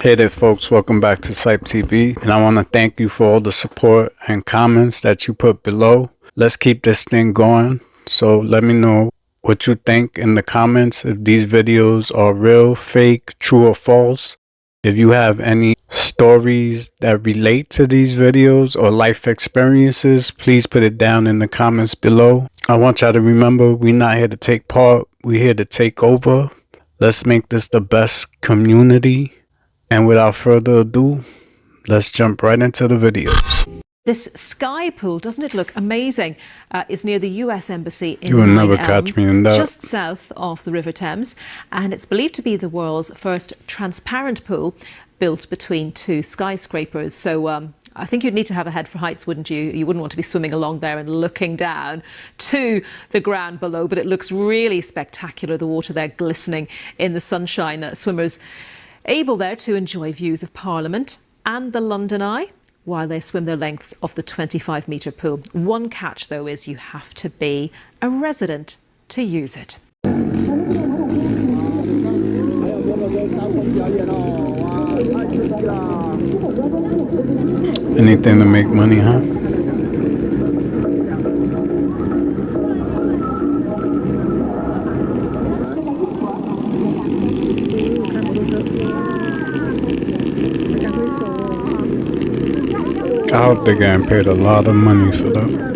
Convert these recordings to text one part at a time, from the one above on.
Hey there folks, welcome back to CYPTV, and I want to thank you for all the support and comments that you put below. Let's keep this thing going, so let me know what you think in the comments, if these videos are real, fake, true or false. If you have any stories that relate to these videos or life experiences, please put it down in the comments below. I want y'all to remember, we're not here to take part, we're here to take over. Let's make this the best community. And without further ado, let's jump right into the videos. This sky pool, doesn't it look amazing? It's near the US Embassy in You will Nine never Elms, catch me in that. just south of the River Thames. And it's believed to be the world's first transparent pool built between two skyscrapers. So I think you'd need to have a head for heights, wouldn't you? You wouldn't want to be swimming along there and looking down to the ground below. But it looks really spectacular, the water there glistening in the sunshine. Swimmers able there to enjoy views of Parliament and the London Eye while they swim their lengths of the 25-metre pool. One catch, though, is you have to be a resident to use it. Anything to make money, huh? I hope they're getting paid a lot of money for that.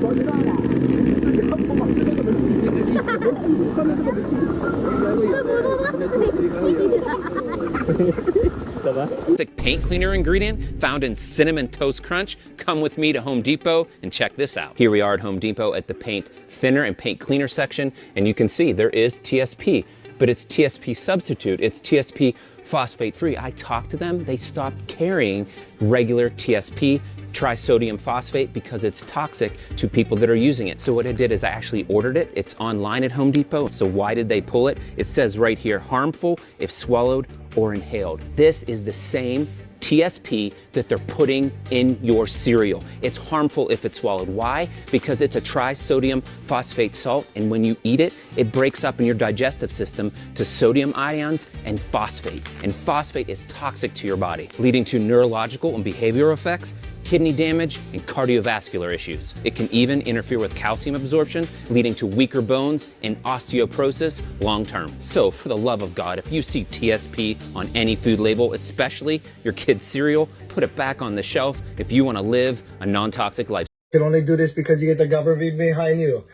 Paint cleaner ingredient found in Cinnamon Toast Crunch. Come with me to Home Depot and check this out. Here we are at Home Depot at the paint thinner and paint cleaner section, and you can see there is TSP, but it's TSP substitute. It's TSP phosphate free. I talked to them, they stopped carrying regular TSP, trisodium phosphate, because it's toxic to people that are using it. So what I did is I actually ordered it. It's online at Home Depot. So why did they pull it? It says right here, harmful if swallowed or inhaled. This is the same TSP that they're putting in your cereal. It's harmful if it's swallowed. Why? Because it's a trisodium phosphate salt, and when you eat it, it breaks up in your digestive system to sodium ions and phosphate. And phosphate is toxic to your body, leading to neurological and behavioral effects, kidney damage, and cardiovascular issues. It can even interfere with calcium absorption, leading to weaker bones and osteoporosis long term. So for the love of God, if you see TSP on any food label, especially your kid's cereal, put it back on the shelf if you want to live a non-toxic life. You can only do this because you get the government behind you.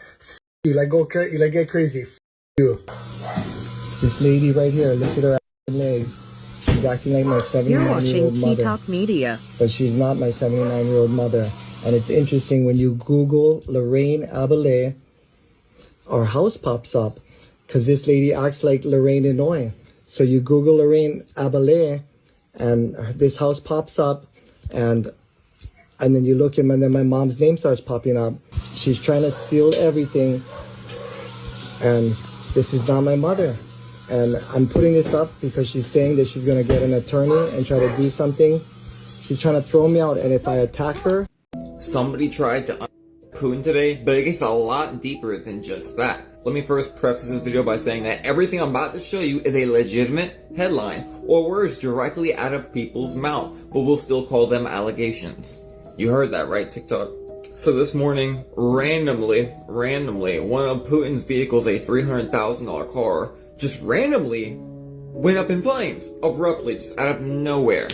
You like get crazy. You. This lady right here, look at her legs. She's acting like my 79-year-old mother. You're watching Media. But she's not my 79-year-old mother. And it's interesting when you Google Lorraine Abelais, our house pops up because this lady acts like Lorraine Inouye. So you Google Lorraine Abelais and this house pops up, and then you look and then my mom's name starts popping up. She's trying to steal everything, and this is not my mother. And I'm putting this up because she's saying that she's going to get an attorney and try to do something. She's trying to throw me out, and if I attack her... Somebody tried to Putin today, but it gets a lot deeper than just that. Let me first preface this video by saying that everything I'm about to show you is a legitimate headline or words directly out of people's mouth, but we'll still call them allegations. You heard that right, TikTok? So this morning, randomly, one of Putin's vehicles, a $300,000 car, just randomly went up in flames, abruptly, just out of nowhere.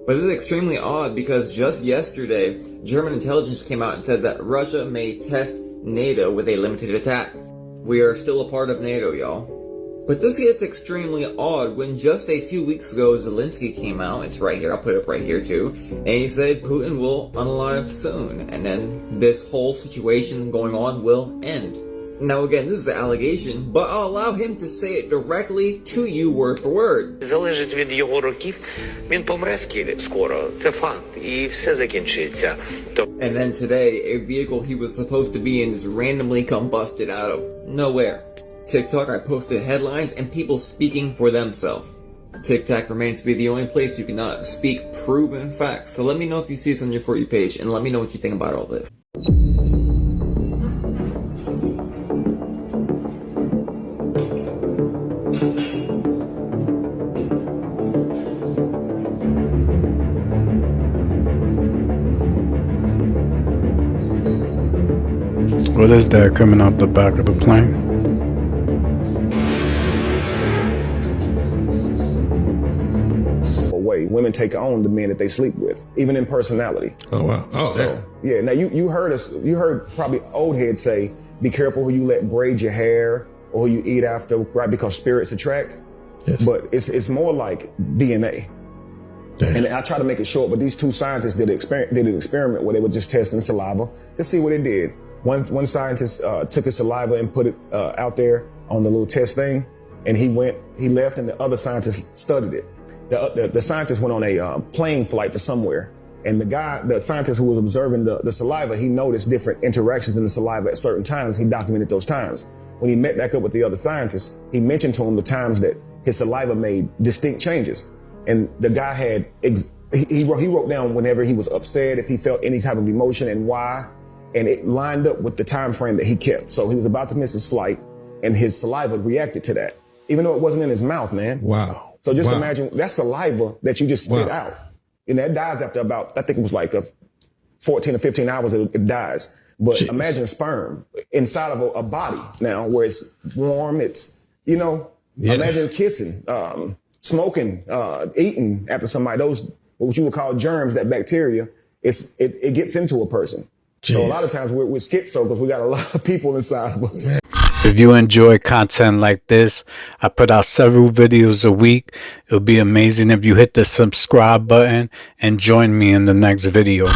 But this is extremely odd because just yesterday, German intelligence came out and said that Russia may test NATO with a limited attack. We are still a part of NATO, y'all. But this gets extremely odd when just a few weeks ago Zelensky came out, it's right here, I'll put it up right here too, and he said Putin will unalive soon, and then this whole situation going on will end. Now again, this is an allegation, but I'll allow him to say it directly to you word for word. Залежить від його років, він помре скоро, це факт, і все закінчиться. And then today, a vehicle he was supposed to be in is randomly combusted out of nowhere. TikTok, I posted headlines and people speaking for themselves. TikTok remains to be the only place you cannot speak proven facts. So let me know if you see this on your For You page, and let me know what you think about all this. What is that coming out the back of the plane? Way women take on the men that they sleep with, even in personality. Oh wow! Oh, so yeah. Now you heard probably old heads say, "Be careful who you let braid your hair or who you eat after," right? Because spirits attract. Yes. But it's more like DNA. Damn. And I try to make it short, but these two scientists did an experiment where they were just testing saliva to see what it did. One scientist took his saliva and put it out there on the little test thing, and he left, and the other scientist studied it. The scientist went on a plane flight to somewhere, and the scientist who was observing the saliva, he noticed different interactions in the saliva at certain times. He documented those times. When he met back up with the other scientist, he mentioned to him the times that his saliva made distinct changes. And the guy had, he wrote down whenever he was upset, if he felt any type of emotion and why, and it lined up with the time frame that he kept. So he was about to miss his flight, and his saliva reacted to that, even though it wasn't in his mouth, man. Wow. So just imagine, that's saliva that you just spit out. And that dies after about, I think it was like 14 or 15 hours it dies. But jeez, imagine sperm inside of a body now where it's warm, it's, imagine kissing, smoking, eating after somebody, those, what you would call germs, that bacteria, it gets into a person. Jeez. So a lot of times we're schizo because we got a lot of people inside of us. If you enjoy content like this, I put out several videos a week. It would be amazing if you hit the subscribe button and join me in the next video.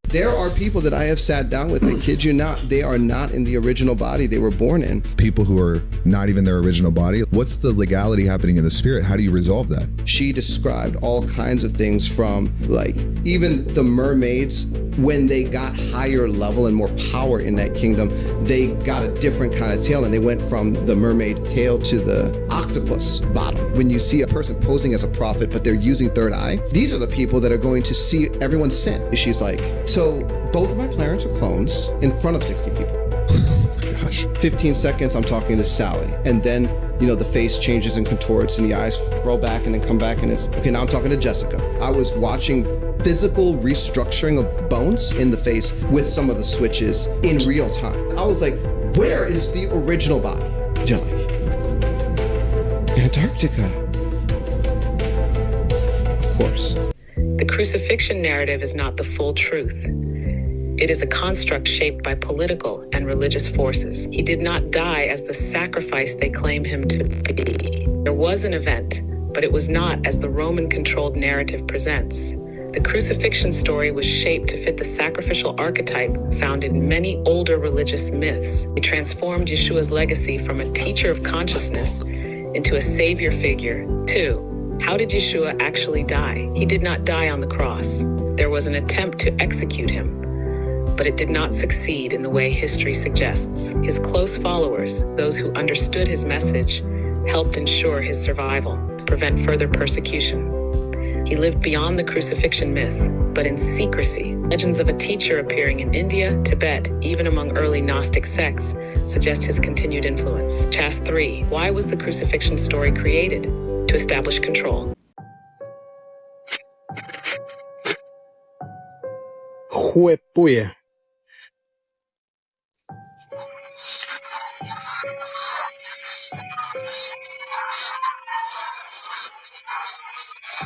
There are people that I have sat down with, I kid you not, they are not in the original body they were born in. People who are not even their original body. What's the legality happening in the spirit? How do you resolve that? She described all kinds of things from, like, even the mermaids, when they got higher level and more power in that kingdom, they got a different kind of tail, and they went from the mermaid tail to the octopus bottom. When you see a person posing as a prophet, but they're using third eye, these are the people that are going to see everyone's sin. She's like, so both of my parents are clones in front of 60 people. Oh my gosh. 15 seconds, I'm talking to Sally. And then, the face changes and contorts and the eyes roll back and then come back and it's, okay, now I'm talking to Jessica. I was watching physical restructuring of bones in the face with some of the switches in real time. I was like, where is the original body? They're like, Antarctica. Of course. The crucifixion narrative is not the full truth. It is a construct shaped by political and religious forces. He did not die as the sacrifice they claim him to be. There was an event, but it was not as the Roman-controlled narrative presents. The crucifixion story was shaped to fit the sacrificial archetype found in many older religious myths. It transformed Yeshua's legacy from a teacher of consciousness into a savior figure. 2. How did Yeshua actually die? He did not die on the cross. There was an attempt to execute him, but it did not succeed in the way history suggests. His close followers, those who understood his message, helped ensure his survival, to prevent further persecution. He lived beyond the crucifixion myth, but in secrecy. Legends of a teacher appearing in India, Tibet, even among early Gnostic sects, suggest his continued influence. Task 3. Why was the crucifixion story created? To establish control. Juepuya.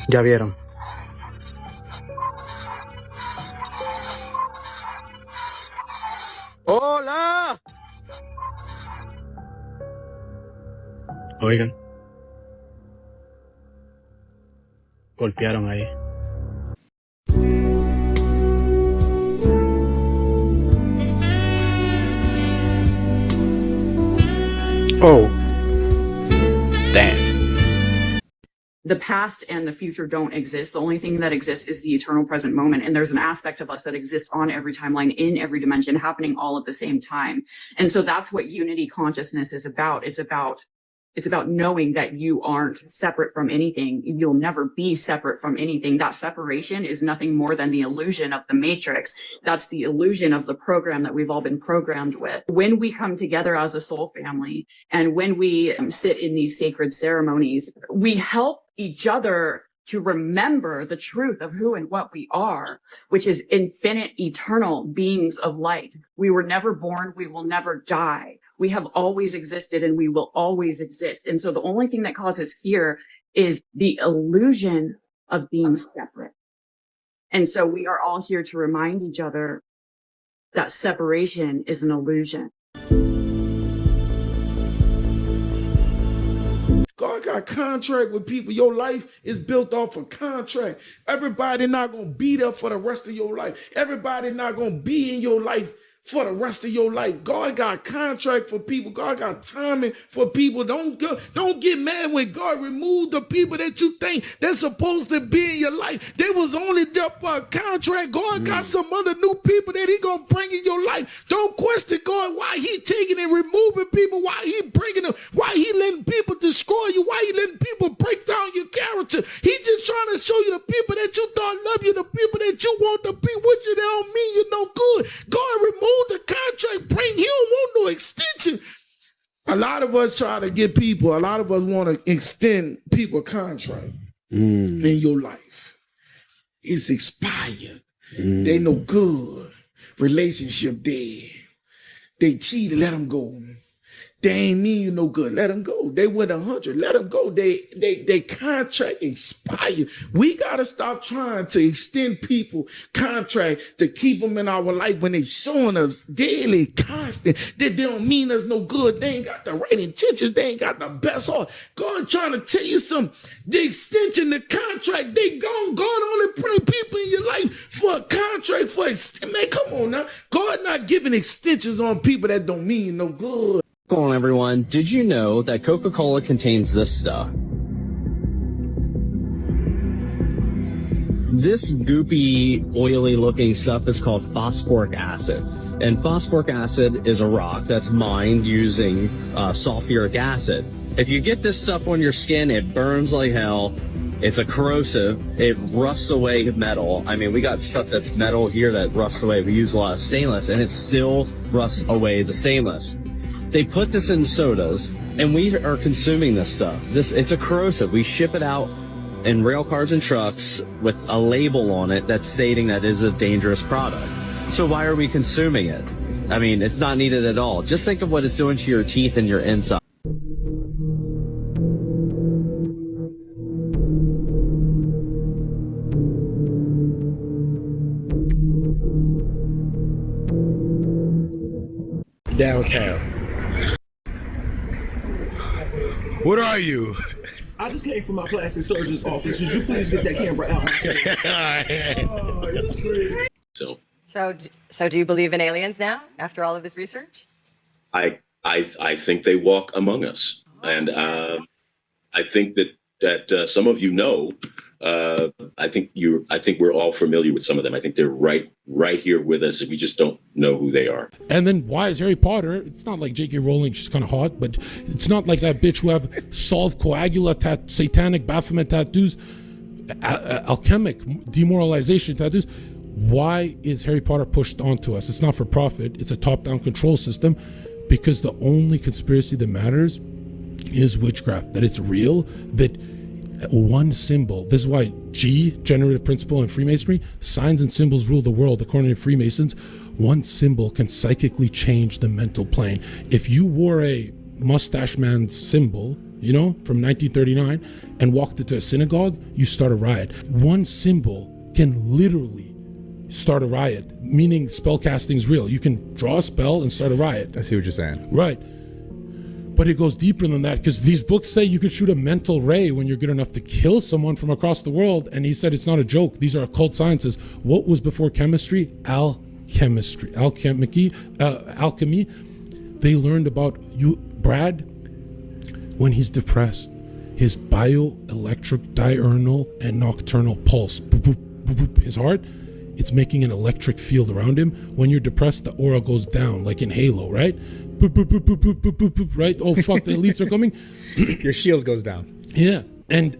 Ya vieron. ¡Hola! Oigan. Golpearon ahí. Oh. Damn. The past and the future don't exist. The only thing that exists is the eternal present moment. And there's an aspect of us that exists on every timeline, in every dimension, happening all at the same time. And so that's what unity consciousness is about. It's about knowing that you aren't separate from anything. You'll never be separate from anything. That separation is nothing more than the illusion of the matrix. That's the illusion of the program that we've all been programmed with. When we come together as a soul family and when we sit in these sacred ceremonies, we help each other to remember the truth of who and what we are, which is infinite, eternal beings of light. We were never born. We will never die. We have always existed and we will always exist. And so the only thing that causes fear is the illusion of being separate. And so we are all here to remind each other that separation is an illusion. God got contract with people. Your life is built off of contract. Everybody not going to be there for the rest of your life. Everybody not going to be in your life for the rest of your life. God got contract for people. God got timing for people. Don't get mad when God removed the people that you think they're supposed to be in your life. They was only there for a contract. God got some other new people that he gonna bring in your life. Don't question God why he taking and removing people, why he bringing them, why he letting people destroy you, why he letting people break down your character. He just trying to show you the people that you thought love you, the people that you want to be with you, they don't mean you no good. God removed the contract, he don't want no extension. A lot of us try to get people, a lot of us want to extend people contract in your life. It's expired. They no good. Relationship dead. They cheated, let them go. They ain't mean you no good. Let them go. They went 100. Let them go. They contract expired. We got to stop trying to extend people contract to keep them in our life when they showing us daily, constant. They don't mean us no good. They ain't got the right intentions. They ain't got the best heart. God trying to tell you something. The extension, the contract, they gone. God only bring people in your life for a contract, for extension. Man, come on now. God not giving extensions on people that don't mean no good. Come on, everyone. Did you know that Coca-Cola contains this stuff? This goopy, oily-looking stuff is called phosphoric acid. And phosphoric acid is a rock that's mined using sulfuric acid. If you get this stuff on your skin, it burns like hell. It's a corrosive. It rusts away metal. I mean, we got stuff that's metal here that rusts away. We use a lot of stainless, and it still rusts away the stainless. They put this in sodas, and we are consuming this stuff. It's a corrosive. We ship it out in rail cars and trucks with a label on it that's stating that it is a dangerous product. So why are we consuming it? I mean, it's not needed at all. Just think of what it's doing to your teeth and your inside. Downtown. What are you? I just came from my plastic surgeon's office. Would you please get that camera out? So do you believe in aliens now after all of this research? I think they walk among us, and I think that some of you know. I think we're all familiar with some of them. I think they're right here with us, and we just don't know who they are. And then why is Harry Potter? It's not like J.K. Rowling, she's kind of hot, but it's not like that bitch who have solved coagula, satanic Baphomet tattoos, alchemic demoralization tattoos. Why is Harry Potter pushed onto us? It's not for profit. It's a top-down control system, because the only conspiracy that matters is witchcraft, that it's real, that one symbol. This is why generative principle in Freemasonry, signs and symbols rule the world. According to Freemasons, one symbol can psychically change the mental plane. If you wore a mustache man's symbol, from 1939, and walked into a synagogue, you start a riot. One symbol can literally start a riot, meaning spell casting is real. You can draw a spell and start a riot. I see what you're saying. Right. But it goes deeper than that, because these books say you could shoot a mental ray when you're good enough to kill someone from across the world. And he said it's not a joke. These are occult sciences. What was before chemistry? Alchemy. They learned about Brad, when he's depressed, his bioelectric diurnal and nocturnal pulse, boop, boop, boop, boop, his heart, it's making an electric field around him. When you're depressed, the aura goes down, like in Halo, right? Boop, boop, boop, boop, boop, boop, boop, boop, right? Oh, fuck, the elites are coming. Your shield goes down. Yeah. And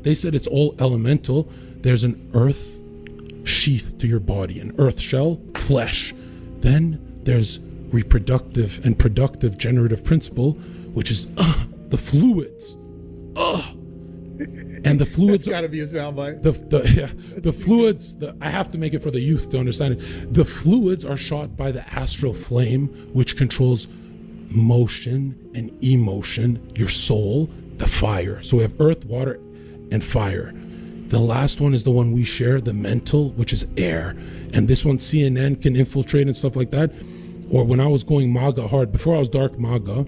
they said it's all elemental. There's an earth sheath to your body, an earth shell, flesh. Then there's reproductive and productive generative principle, which is the fluids. And the fluids got to be a soundbite. The fluids, I have to make it for the youth to understand it. The fluids are shot by the astral flame, which controls motion and emotion, your soul, the fire. So we have earth, water, and fire. The last one is the one we share, the mental, which is air. And this one CNN can infiltrate and stuff like that. Or when I was going MAGA hard, before I was dark MAGA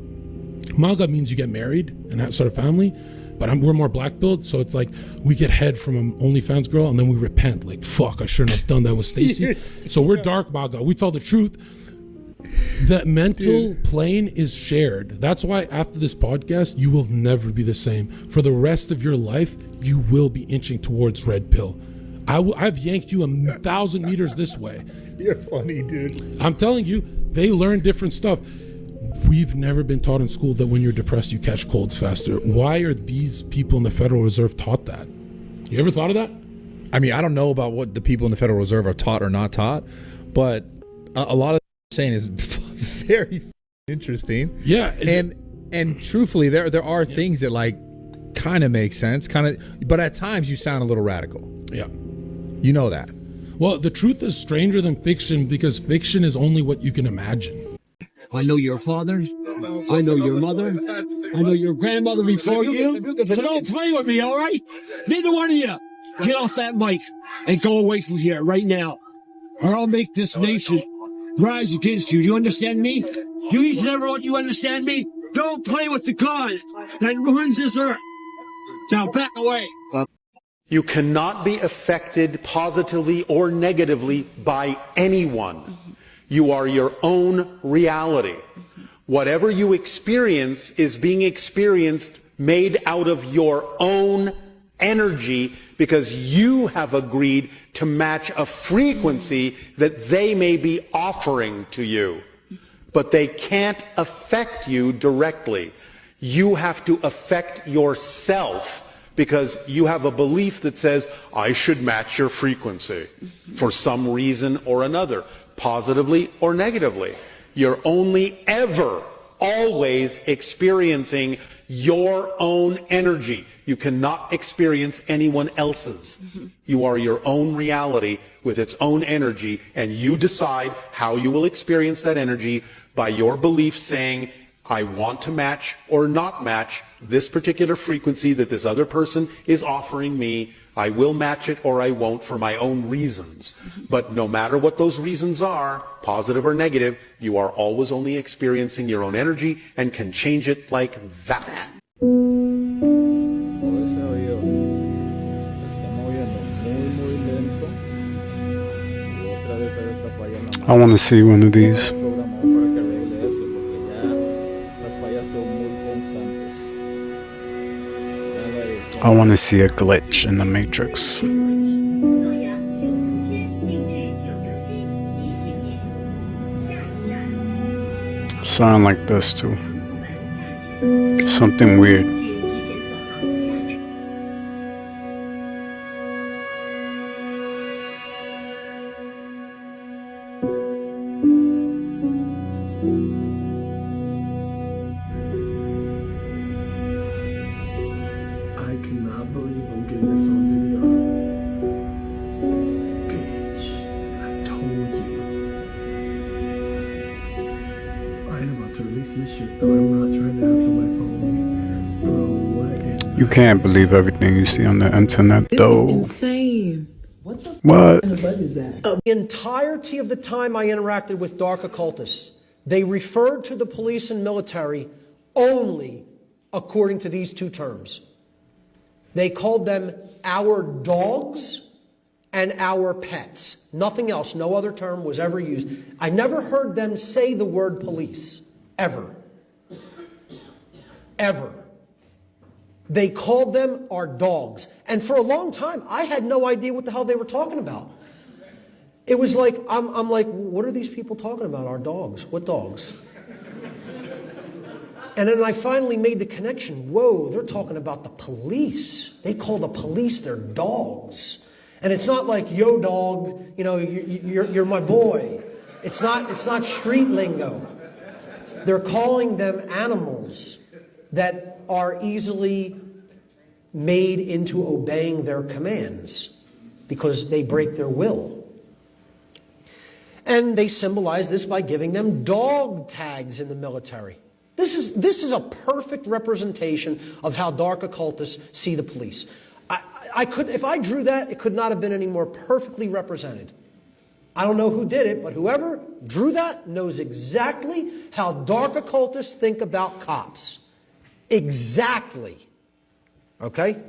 means you get married and that sort of family. But we're more black pilled, so it's like we get head from an OnlyFans girl and then we repent. Like, fuck, I shouldn't have done that with Stacey. So we're dark MAGA. We tell the truth. The mental plane is shared. That's why after this podcast, you will never be the same. For the rest of your life, you will be inching towards red pill. I've yanked you 1,000 meters this way. You're funny, dude. I'm telling you, they learn different stuff. We've never been taught in school that when you're depressed, you catch colds faster. Why are these people in the Federal Reserve taught that? You ever thought of that? I mean, I don't know about what the people in the Federal Reserve are taught or not taught, but a lot of saying is very interesting. Yeah. And truthfully, there are things that like kind of make sense, but at times you sound a little radical. Yeah. You know that. Well, the truth is stranger than fiction because fiction is only what you can imagine. I know your father. I know your mother. I know your grandmother before you. So don't play with me, all right? Neither one of you. Get off that mic and go away from here right now. Or I'll make this nation rise against you. Do you understand me? Do each and every one you understand me? Don't play with the God that ruins this earth. Now back away. You cannot be affected positively or negatively by anyone. You are your own reality. Whatever you experience is being experienced made out of your own energy because you have agreed to match a frequency that they may be offering to you. But they can't affect you directly. You have to affect yourself because you have a belief that says, I should match your frequency for some reason or another, positively or negatively. You're only ever, always experiencing your own energy. You cannot experience anyone else's. You are your own reality with its own energy, and you decide how you will experience that energy by your belief saying, I want to match or not match this particular frequency that this other person is offering me. I will match it or I won't for my own reasons. But no matter what those reasons are, positive or negative, you are always only experiencing your own energy and can change it like that. I want to see one of these. I want to see a glitch in the Matrix. Sound like this too. Something weird. You can't believe everything you see on the internet, though. Insane. What? The entirety of the time I interacted with dark occultists, they referred to the police and military only according to these two terms. They called them our dogs and our pets. Nothing else, no other term was ever used. I never heard them say the word police, ever. Ever. They called them our dogs. And for a long time, I had no idea what the hell they were talking about. It was like, I'm like, what are these people talking about? Our dogs? What dogs? And then I finally made the connection. Whoa, they're talking about the police. They call the police their dogs. And it's not like, yo dog, you know, you're my boy. It's not street lingo. They're calling them animals that are easily made into obeying their commands because they break their will. And they symbolize this by giving them dog tags in the military. This is a perfect representation of how dark occultists see the police. If I drew that, it could not have been any more perfectly represented. I don't know who did it, but whoever drew that knows exactly how dark occultists think about cops. Exactly. Okay?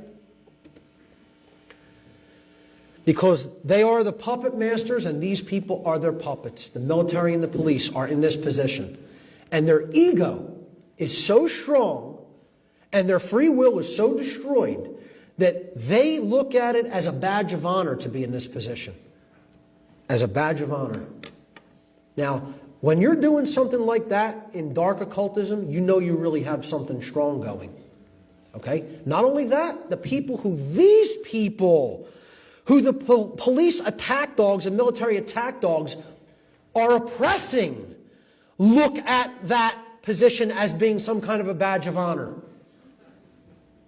Because they are the puppet masters and these people are their puppets. The military and the police are in this position. And their ego is so strong and their free will is so destroyed that they look at it as a badge of honor to be in this position. As a badge of honor. Now, when you're doing something like that in dark occultism, you know you really have something strong going. Okay? Not only that, these people who the police attack dogs and military attack dogs are oppressing, look at that position as being some kind of a badge of honor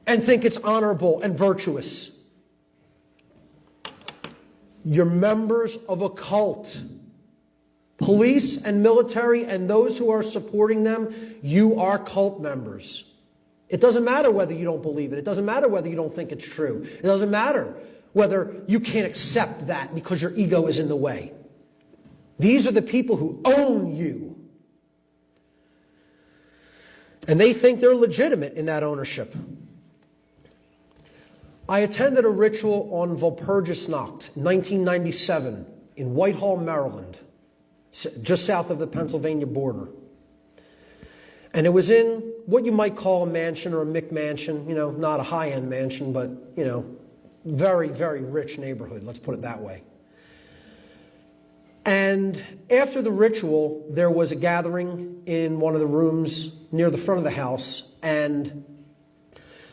and think it's honorable and virtuous. You're members of a cult. Police and military and those who are supporting them, you are cult members. It doesn't matter whether you don't believe it. It doesn't matter whether you don't think it's true. It doesn't matter whether you can't accept that because your ego is in the way. These are the people who own you. And they think they're legitimate in that ownership. I attended a ritual on Walpurgisnacht, 1997, in Whitehall, Maryland, just south of the Pennsylvania border. And it was in what you might call a mansion or a McMansion, not a high-end mansion, but, very, very rich neighborhood, let's put it that way. And after the ritual, there was a gathering in one of the rooms near the front of the house, and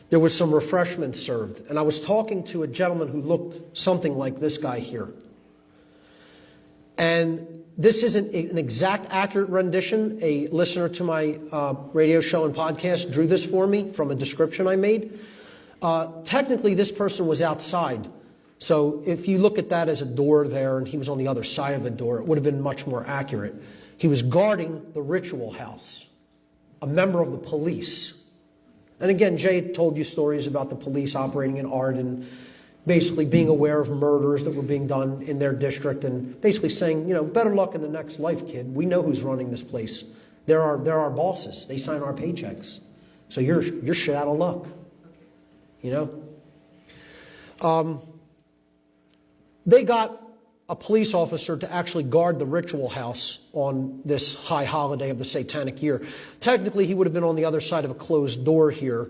there was some refreshments served. And I was talking to a gentleman who looked something like this guy here. And this isn't an exact, accurate rendition. A listener to my radio show and podcast drew this for me from a description I made. Technically, this person was outside. So if you look at that as a door there and he was on the other side of the door, it would have been much more accurate. He was guarding the ritual house, a member of the police. And again, Jay told you stories about the police operating in art and basically being aware of murders that were being done in their district and basically saying, better luck in the next life, kid. We know who's running this place. They're our bosses. They sign our paychecks. So you're shit out of luck. They got a police officer to actually guard the ritual house on this high holiday of the satanic year. Technically, he would have been on the other side of a closed door here,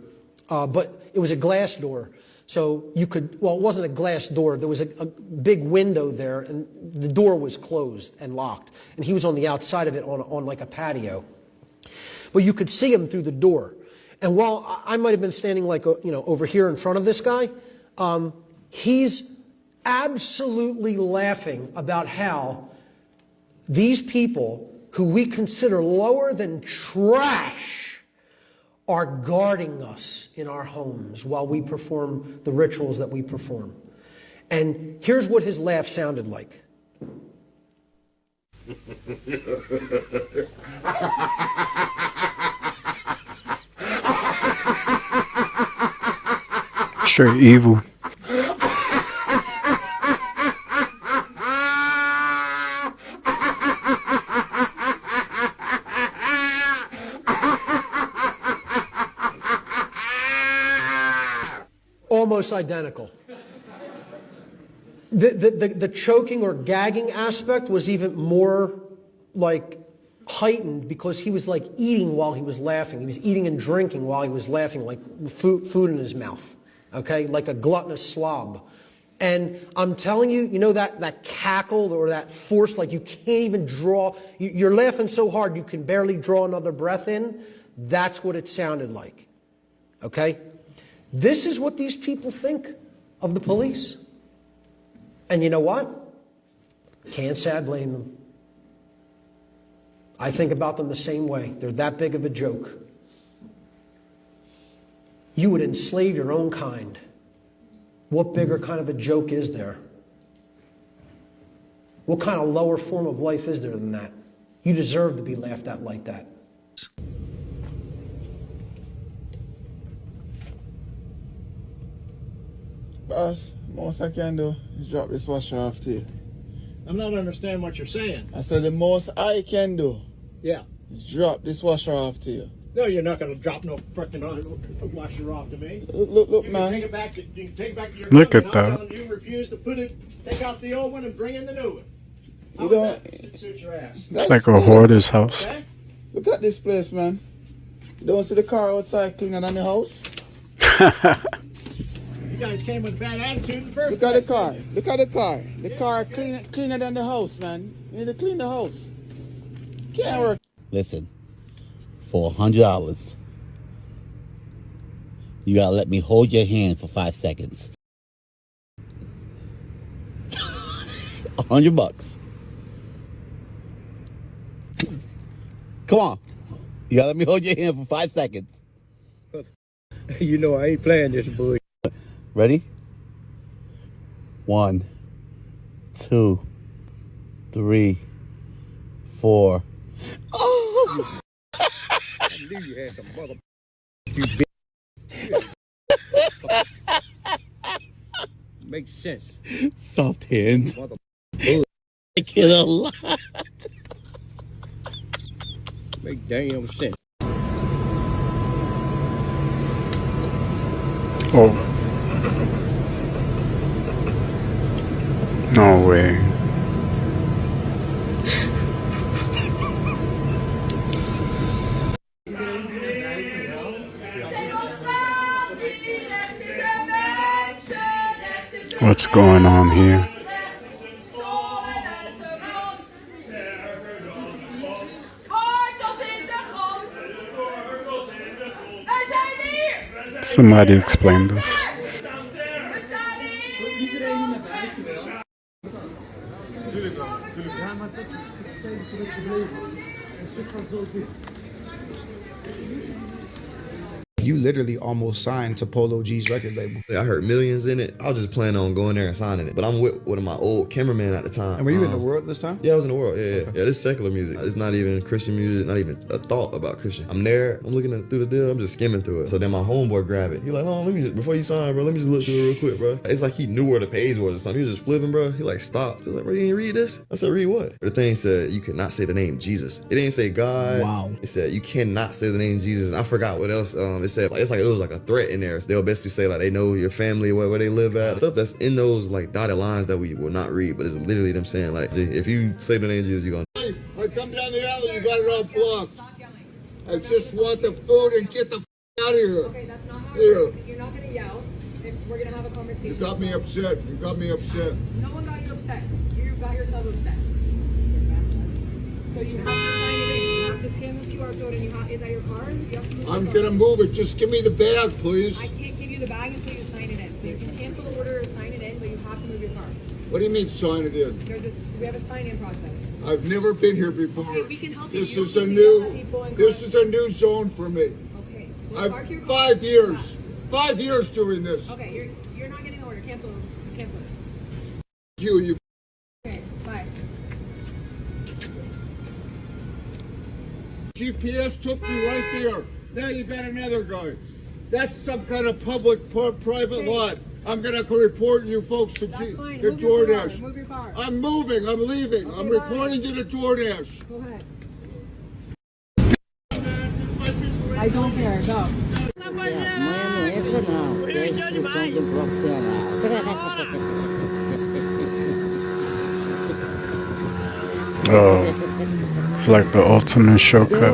but it was a glass door. So it wasn't a glass door. There was a big window there, and the door was closed and locked. And he was on the outside of it on like a patio. But you could see him through the door. And while I might have been standing over here in front of this guy, he's absolutely laughing about how these people who we consider lower than trash are guarding us in our homes while we perform the rituals that we perform. And here's what his laugh sounded like. Straight evil. Almost identical. The choking or gagging aspect was even more heightened because he was eating while he was laughing. He was eating and drinking while he was laughing, like food in his mouth, okay, like a gluttonous slob. And I'm telling you, that cackle or that force, you can't even draw, you're laughing so hard you can barely draw another breath in. That's what it sounded like, okay? This is what these people think of the police. And you know what? Can't say I blame them. I think about them the same way. They're that big of a joke. You would enslave your own kind What bigger kind of a joke is there? What kind of lower form of life is there than that? You deserve to be laughed at like that. Boss, most I can do is drop this washer off to you. I'm not understanding what you're saying. I said the most I can do Yeah. is drop this washer off to you. No, you're not going to drop no frickin' washer off to me. Look, You man. can take it back to, you can take it back to your Look room, at and I'm that. telling you refuse to put it, take out the old one and bring in the new one. You don't. Suit your ass. It's like a hoarder's house. Okay? Look at this place, man. You don't see the car outside cleaner than the house? You guys came with a bad attitude in the first Look at the car. Look at the car. The car cleaner than the house, man. You need to clean the house. Can't work. Listen, for $100, you gotta let me hold your hand for 5 seconds. $100. Come on. You gotta let me hold your hand for 5 seconds. You know I ain't playing this bull. Ready? 1, 2, 3, 4. Oh! I knew you had some mother. You bitch. Makes sense. Soft hands. Mother. I get a lot. Make damn sense. Oh. No way. What's going on here? Somebody explain this. You literally almost signed to Polo G's record label. I heard millions in it. I was just planning on going there and signing it. But I'm with one of my old cameraman at the time. And were you in the world this time? Yeah, I was in the world. Yeah. This secular music. It's not even Christian music, not even a thought about Christian. I'm there, I'm looking through the deal, I'm just skimming through it. So then my homeboy grabbed it. He like, oh, let me just, before you sign, bro, let me just look through it real quick, bro. It's like he knew where the page was or something. He was just flipping, bro. He like stopped. He was like, bro, you ain't read this? I said, read what? The thing said, you cannot say the name Jesus. It didn't say God. Wow. It said, you cannot say the name Jesus. I forgot what else. It said, like, it was like a threat in there. So they'll basically say like they know your family, where they live at. Stuff that's in those like dotted lines that we will not read, but it's literally them saying like, if you say the name Jesus, you're gonna. I come down the alley, you got it all plugged. I just want the food and get the out of here. Okay, that's not how it Here. works. You're not gonna yell. We're gonna have a conversation. You got me upset. You got me upset. No one got you upset. You got yourself upset. So you have to sign it in. You have to scan this QR code and you have, is that your card? You have to move I'm the gonna card. move it. Just give me the bag, please. I can't give you the bag until you sign it in. So you can cancel the order or sign it in, but you have to move your card. What do you mean sign it in? We have a sign-in process. I've never been here before. Okay, we can help you. This You is don't a need to yell at new. people and This is a new zone for me. Okay. I've 5 years. 5 years doing this. Okay, you're not getting the order. Cancel it. You. Okay, bye. GPS took me right there. Now you got another guy. That's some kind of public-private lot. I'm gonna report you folks to DoorDash. Move your car. I'm moving. I'm leaving. I'm reporting you to DoorDash. Go ahead. I don't care. Go. Oh, it's like the ultimate shortcut.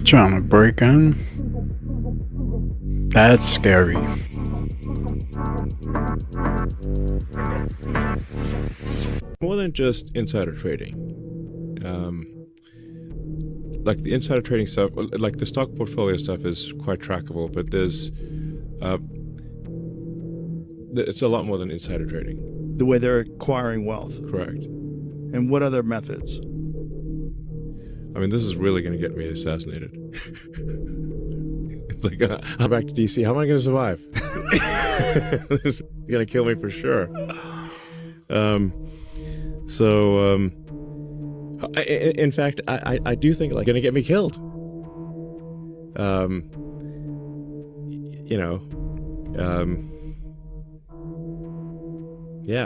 Trying to break in? That's scary. More than just insider trading. Like the insider trading stuff, like the stock portfolio stuff is quite trackable, but there's it's a lot more than insider trading. The way they're acquiring wealth. Correct. And what other methods? I mean, this is really going to get me assassinated. It's like, I'm back to DC. How am I going to survive? You're going to kill me for sure. In fact, I do think like going to get me killed. You know,